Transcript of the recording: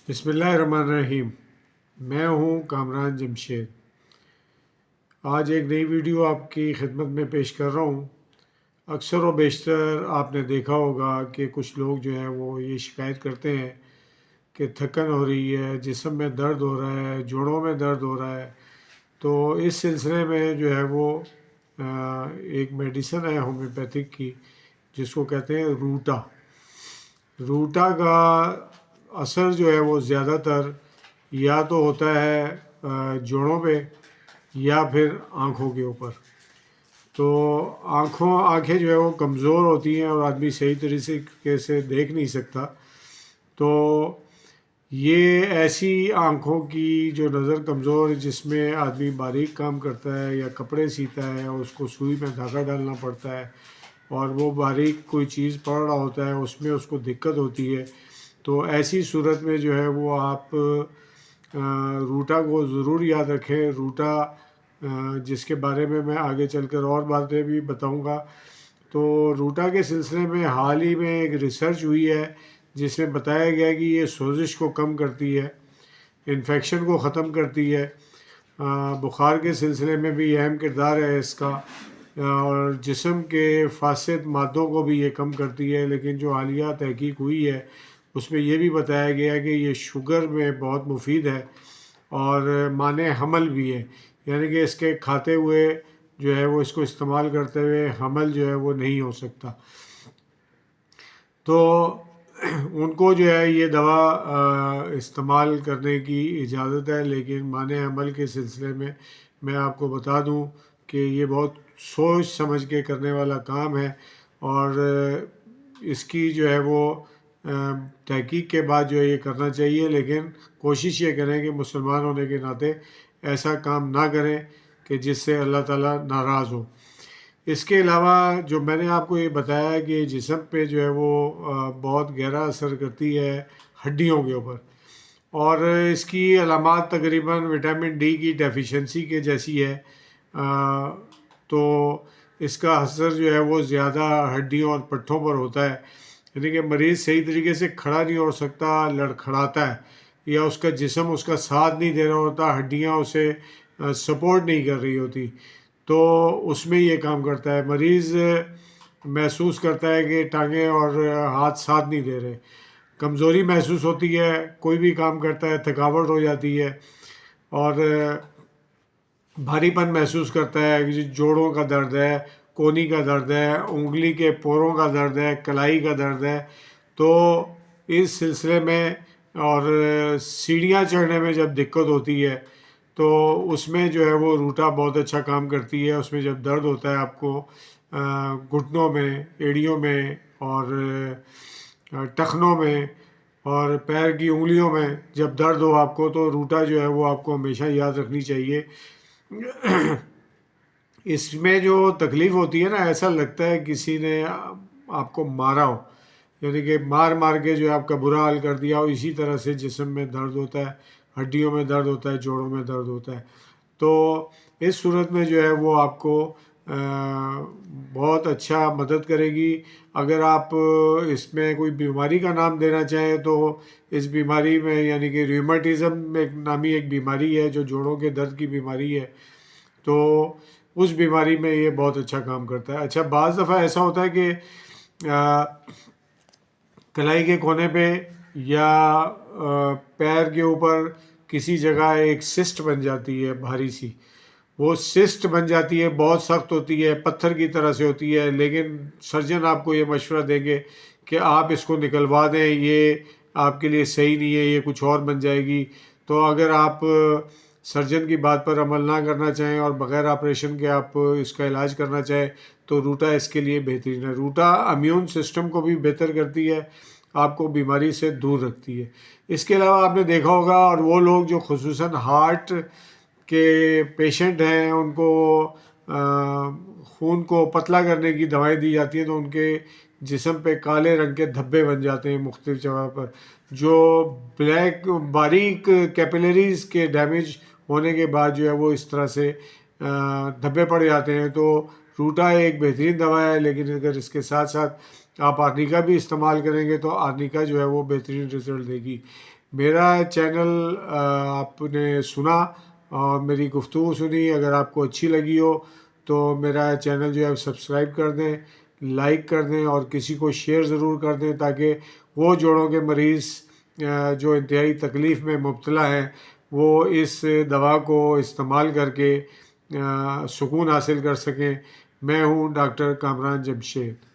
بسم اللہ الرحمن الرحیم۔ میں ہوں کامران جمشید۔ آج ایک نئی ویڈیو آپ کی خدمت میں پیش کر رہا ہوں۔ اکثر و بیشتر آپ نے دیکھا ہوگا کہ کچھ لوگ جو ہیں وہ یہ شکایت کرتے ہیں کہ تھکن ہو رہی ہے، جسم میں درد ہو رہا ہے، جوڑوں میں درد ہو رہا ہے۔ تو اس سلسلے میں جو ہے وہ ایک میڈیسن ہے ہومیوپیتھک کی، جس کو کہتے ہیں روٹا۔ روٹا کا اثر جو ہے وہ زیادہ تر یا تو ہوتا ہے جوڑوں پہ یا پھر آنکھوں کے اوپر۔ تو آنکھیں جو ہے وہ کمزور ہوتی ہیں اور آدمی صحیح طریقے سے دیکھ نہیں سکتا۔ تو یہ ایسی آنکھوں کی جو نظر کمزور ہے، جس میں آدمی باریک کام کرتا ہے یا کپڑے سیتا ہے اور اس کو سوئی میں دھاگا ڈالنا پڑتا ہے، اور وہ باریک کوئی چیز پڑھ رہا ہوتا ہے، اس میں اس کو دقت ہوتی ہے، تو ایسی صورت میں جو ہے وہ آپ روٹا کو ضرور یاد رکھیں۔ روٹا جس کے بارے میں آگے چل کر اور باتیں بھی بتاؤں گا۔ تو روٹا کے سلسلے میں حال ہی میں ایک ریسرچ ہوئی ہے، جس میں بتایا گیا کہ یہ سوزش کو کم کرتی ہے، انفیکشن کو ختم کرتی ہے، بخار کے سلسلے میں بھی اہم کردار ہے اس کا، اور جسم کے فاسد مادوں کو بھی یہ کم کرتی ہے۔ لیکن جو حالیہ تحقیق ہوئی ہے، اس میں یہ بھی بتایا گیا کہ یہ شوگر میں بہت مفید ہے اور مانع حمل بھی ہے، یعنی کہ اس کے کھاتے ہوئے جو ہے وہ اس کو استعمال کرتے ہوئے حمل جو ہے وہ نہیں ہو سکتا۔ تو ان کو جو ہے یہ دوا استعمال کرنے کی اجازت ہے، لیکن مانع حمل کے سلسلے میں آپ کو بتا دوں کہ یہ بہت سوچ سمجھ کے کرنے والا کام ہے، اور اس کی جو ہے وہ تحقیق کے بعد جو ہے یہ کرنا چاہیے۔ لیکن کوشش یہ کریں کہ مسلمان ہونے کے ناطے ایسا کام نہ کریں کہ جس سے اللہ تعالیٰ ناراض ہو۔ اس کے علاوہ جو میں نے آپ کو یہ بتایا کہ جسم پہ جو ہے وہ بہت گہرا اثر کرتی ہے ہڈیوں کے اوپر، اور اس کی علامات تقریباً وٹامن ڈی کی ڈیفیشنسی کے جیسی ہے۔ تو اس کا اثر جو ہے وہ زیادہ ہڈیوں اور پٹھوں پر ہوتا ہے، یعنی کہ مریض صحیح طریقے سے کھڑا نہیں ہو سکتا، لڑکھڑاتا ہے، یا اس کا جسم اس کا ساتھ نہیں دے رہا ہوتا، ہڈیاں اسے سپورٹ نہیں کر رہی ہوتی، تو اس میں یہ کام کرتا ہے۔ مریض محسوس کرتا ہے کہ ٹانگیں اور ہاتھ ساتھ نہیں دے رہے، کمزوری محسوس ہوتی ہے، کوئی بھی کام کرتا ہے تھکاوٹ ہو جاتی ہے، اور بھاری پن محسوس کرتا ہے، جوڑوں کا درد ہے، کونی کا درد ہے، انگلی کے پوروں کا درد ہے، کلائی کا درد ہے۔ تو اس سلسلے میں اور سیڑھیاں چڑھنے میں جب دقت ہوتی ہے تو اس میں جو ہے وہ روٹا بہت اچھا کام کرتی ہے۔ اس میں جب درد ہوتا ہے آپ کو گھٹنوں میں، ایڑیوں میں اور ٹخنوں میں اور پیر کی انگلیوں میں جب درد ہو آپ کو، تو روٹا جو ہے وہ آپ کو ہمیشہ یاد رکھنی چاہیے۔ اس میں جو تکلیف ہوتی ہے نا، ایسا لگتا ہے کسی نے آپ کو مارا ہو، یعنی کہ مار کے جو ہے آپ کا برا حال کر دیا ہو۔ اسی طرح سے جسم میں درد ہوتا ہے، ہڈیوں میں درد ہوتا ہے، جوڑوں میں درد ہوتا ہے۔ تو اس صورت میں جو ہے وہ آپ کو بہت اچھا مدد کرے گی۔ اگر آپ اس میں کوئی بیماری کا نام دینا چاہیں تو اس بیماری میں، یعنی کہ ریومیٹزم ایک نامی ایک بیماری ہے جو جوڑوں کے درد کی بیماری ہے، تو اس بیماری میں یہ بہت اچھا کام کرتا ہے۔ اچھا، بعض دفعہ ایسا ہوتا ہے کہ کلائی کے کونے پہ یا پیر کے اوپر کسی جگہ ایک سسٹ بن جاتی ہے بھاری سی، وہ سسٹ بن جاتی ہے، بہت سخت ہوتی ہے، پتھر کی طرح سے ہوتی ہے، لیکن سرجن آپ کو یہ مشورہ دیں گے کہ آپ اس کو نکلوا دیں، یہ آپ کے لیے صحیح نہیں ہے، یہ کچھ اور بن جائے گی۔ تو اگر آپ سرجن کی بات پر عمل نہ کرنا چاہیں اور بغیر آپریشن کے آپ اس کا علاج کرنا چاہیں تو روٹا اس کے لیے بہترین ہے۔ روٹا امیون سسٹم کو بھی بہتر کرتی ہے، آپ کو بیماری سے دور رکھتی ہے۔ اس کے علاوہ آپ نے دیکھا ہوگا، اور وہ لوگ جو خصوصاً ہارٹ کے پیشنٹ ہیں، ان کو خون کو پتلا کرنے کی دوائیں دی جاتی ہیں، تو ان کے جسم پہ کالے رنگ کے دھبے بن جاتے ہیں مختلف جگہ پر، جو باریک کیپیلریز کے ڈیمیج ہونے کے بعد جو ہے وہ اس طرح سے دھبے پڑ جاتے ہیں۔ تو روٹا ایک بہترین دوا ہے، لیکن اگر اس کے ساتھ ساتھ آپ آرنیکا بھی استعمال کریں گے تو آرنیکا جو ہے وہ بہترین رزلٹ دے گی۔ میرا چینل آپ نے سنا اور میری گفتگو سنی، اگر آپ کو اچھی لگی ہو تو میرا چینل جو ہے سبسکرائب کر دیں، لائک کر دیں اور کسی کو شیئر ضرور کر دیں تاکہ وہ جوڑوں کے مریض جو انتہائی تکلیف میں مبتلا ہیں وہ اس دوا کو استعمال کر کے سکون حاصل کر سکیں۔ میں ہوں ڈاکٹر کامران جمشید۔